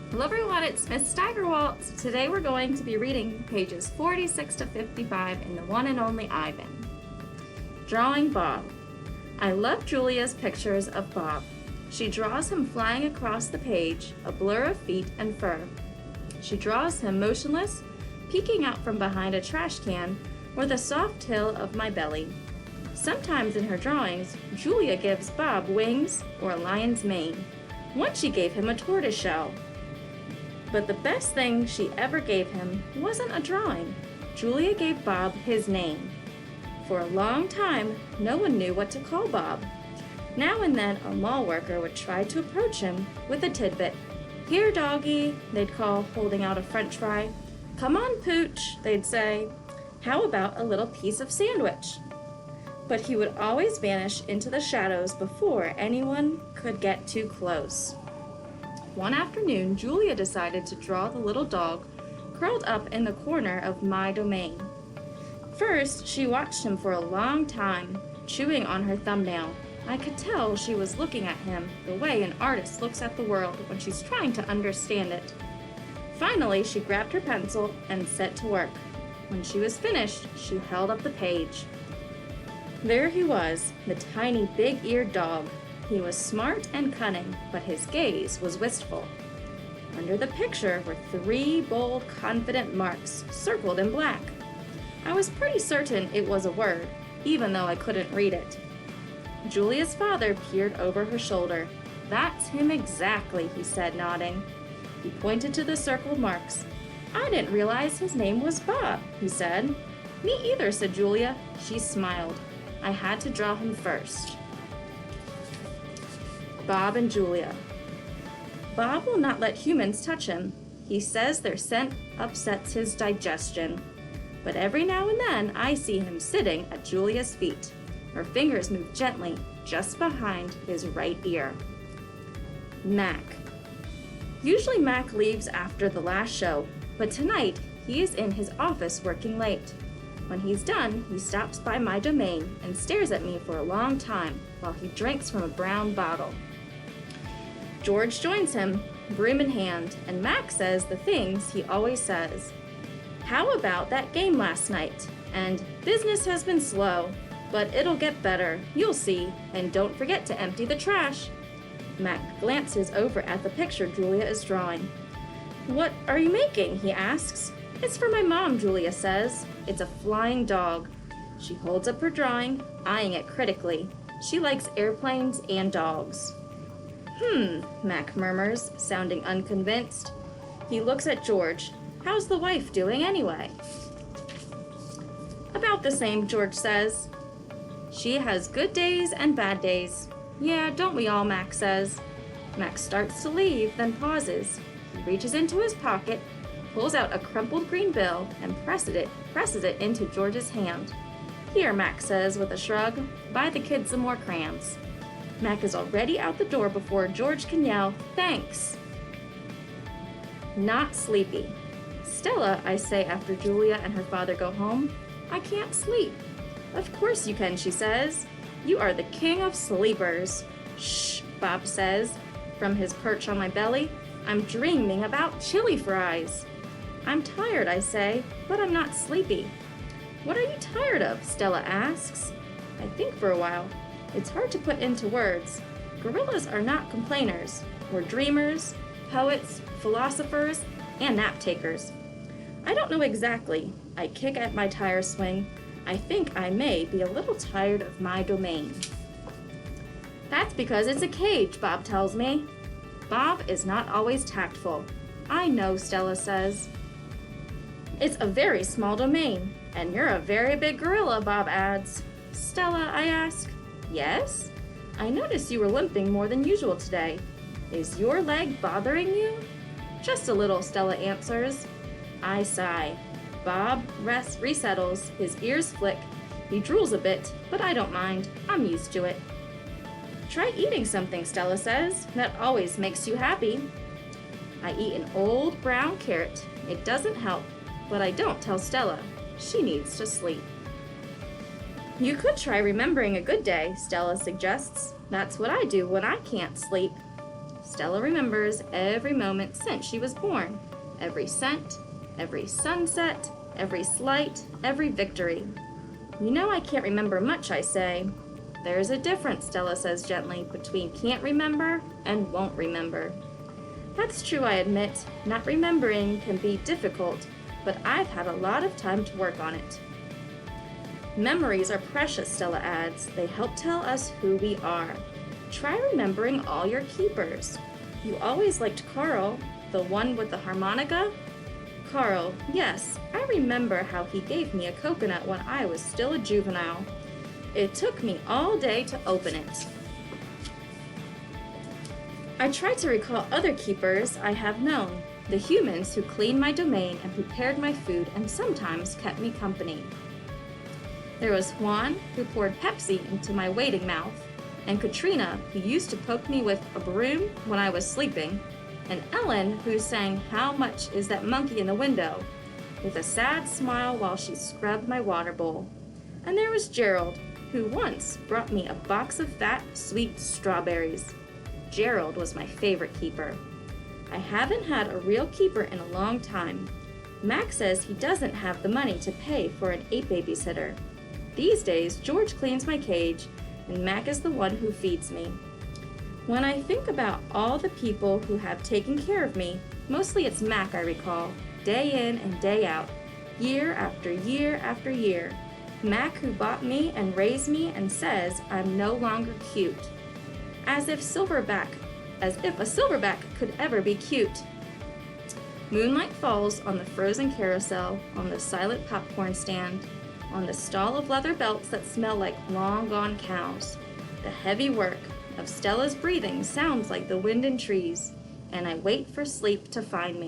Hello everyone, it's Miss Steigerwalt. Today we're going to be reading pages 46 to 55 in The One and Only Ivan. Drawing Bob. I love Julia's pictures of Bob. She draws him flying across the page, a blur of feet and fur. She draws him motionless, peeking out from behind a trash can, or the soft hill of my belly. Sometimes in her drawings, Julia gives Bob wings or a lion's mane. Once she gave him a tortoise shell. But the best thing she ever gave him wasn't a drawing. Julia gave Bob his name. For a long time, no one knew what to call Bob. Now and then, a mall worker would try to approach him with a tidbit. "Here, doggy," they'd call, holding out a French fry. "Come on, Pooch," they'd say. "How about a little piece of sandwich?" But he would always vanish into the shadows before anyone could get too close. One afternoon, Julia decided to draw the little dog curled up in the corner of my domain. First, she watched him for a long time, chewing on her thumbnail. I could tell she was looking at him the way an artist looks at the world when she's trying to understand it. Finally, she grabbed her pencil and set to work. When she was finished, she held up the page. There he was, the tiny big-eared dog. He was smart and cunning, but his gaze was wistful. Under the picture were 3 bold, confident marks, circled in black. I was pretty certain it was a word, even though I couldn't read it. Julia's father peered over her shoulder. "That's him exactly," he said, nodding. He pointed to the circled marks. "I didn't realize his name was Bob," he said. "Me either," said Julia. She smiled. I had to draw him first. Bob and Julia. Bob will not let humans touch him. He says their scent upsets his digestion. But every now and then I see him sitting at Julia's feet. Her fingers move gently just behind his right ear. Mac. Usually Mac leaves after the last show, but tonight he is in his office working late. When he's done, he stops by my domain and stares at me for a long time while he drinks from a brown bottle. George joins him, broom in hand, and Mac says the things he always says. "How about that game last night?" And "Business has been slow, but it'll get better, you'll see, and don't forget to empty the trash." Mac glances over at the picture Julia is drawing. "What are you making?" he asks. "It's for my mom," Julia says. "It's a flying dog." She holds up her drawing, eyeing it critically. She likes airplanes and dogs. Mac murmurs, sounding unconvinced. He looks at George. "How's the wife doing anyway?" "About the same," George says. "She has good days and bad days." "Yeah, don't we all?" Mac says. Mac starts to leave, then pauses. He reaches into his pocket, pulls out a crumpled green bill, and presses it into George's hand. "Here," Mac says with a shrug. "Buy the kids some more crayons." Mac is already out the door before George can yell, "Thanks." Not sleepy. "Stella," I say after Julia and her father go home, "I can't sleep." "Of course you can," she says. "You are the king of sleepers." "Shh," Bob says from his perch on my belly. "I'm dreaming about chili fries." "I'm tired," I say, "but I'm not sleepy." "What are you tired of?" Stella asks. I think for a while. It's hard to put into words. Gorillas are not complainers. We're dreamers, poets, philosophers, and nap takers. I don't know exactly. I kick at my tire swing. I think I may be a little tired of my domain. "That's because it's a cage," Bob tells me. Bob is not always tactful. "I know," Stella says. "It's a very small domain, and you're a very big gorilla," Bob adds. "Stella," I ask. "Yes? I noticed you were limping more than usual today. Is your leg bothering you?" "Just a little," Stella answers. I sigh. Bob resettles, his ears flick. He drools a bit, but I don't mind. I'm used to it. "Try eating something," Stella says. "That always makes you happy." I eat an old brown carrot. It doesn't help, but I don't tell Stella. She needs to sleep. "You could try remembering a good day," Stella suggests. "That's what I do when I can't sleep." Stella remembers every moment since she was born, every scent, every sunset, every slight, every victory. You know I can't remember much, I say. There's a difference, Stella says gently, between can't remember and won't remember. That's true, I admit. Not remembering can be difficult, but I've had a lot of time to work on it. Memories are precious, Stella adds. They help tell us who we are. Try remembering all your keepers. You always liked Carl, the one with the harmonica? Carl, yes, I remember how he gave me a coconut when I was still a juvenile. It took me all day to open it. I try to recall other keepers I have known, the humans who cleaned my domain and prepared my food and sometimes kept me company. There was Juan, who poured Pepsi into my waiting mouth, and Katrina, who used to poke me with a broom when I was sleeping, and Ellen, who sang "How Much Is That Monkey in the Window?" with a sad smile while she scrubbed my water bowl. And there was Gerald, who once brought me a box of fat, sweet strawberries. Gerald was my favorite keeper. I haven't had a real keeper in a long time. Mac says he doesn't have the money to pay for an 8 babysitter. These days, George cleans my cage, and Mac is the one who feeds me. When I think about all the people who have taken care of me, mostly it's Mac I recall, day in and day out, year after year after year. Mac who bought me and raised me and says I'm no longer cute. As if a silverback could ever be cute. Moonlight falls on the frozen carousel, on the silent popcorn stand, on the stall of leather belts that smell like long-gone cows. The heavy work of Stella's breathing sounds like the wind in trees, and I wait for sleep to find me.